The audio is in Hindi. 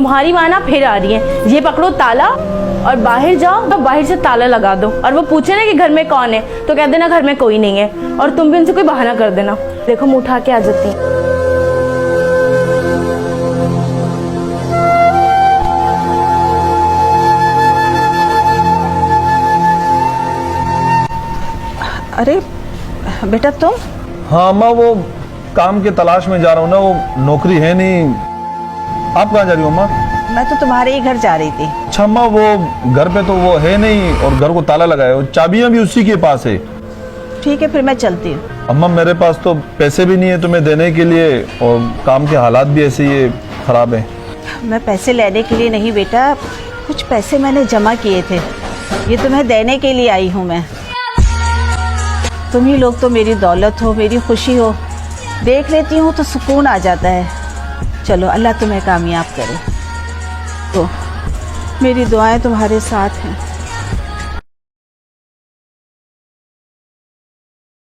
तुम्हारी माँ ना फिर आ रही है, ये पकड़ो ताला और बाहर जाओ, तो बाहर से ताला लगा दो, और वो पूछे ना कि घर में कौन है तो कह देना घर में कोई नहीं है, और तुम भी उनसे कोई बहाना कर देना। देखो मुँह उठा के आ जाती है। अरे बेटा तुम? हाँ अम्मा, वो काम के तलाश में जा रहा हूँ ना, वो नौकरी है नहीं। आप कहाँ जा रही हो अम्मा? मैं तो तुम्हारे ही घर जा रही थी। अच्छा अम्मा, वो घर पे तो वो है नहीं और घर को ताला लगाया है, चाबियां भी उसी के पास है। ठीक है फिर मैं चलती हूँ। अम्मा मेरे पास तो पैसे भी नहीं है तुम्हें देने के लिए, और काम के हालात भी ऐसे ही खराब है। मैं पैसे लेने के लिए नहीं बेटा, कुछ पैसे मैंने जमा किए थे, ये तुम्हें देने के लिए आई हूँ मैं। तुम ही लोग तो मेरी दौलत हो, मेरी खुशी हो, देख लेती हूँ तो सुकून आ जाता है। चलो अल्लाह तुम्हें कामयाब करे। तो मेरी दुआएं तुम्हारे साथ हैं।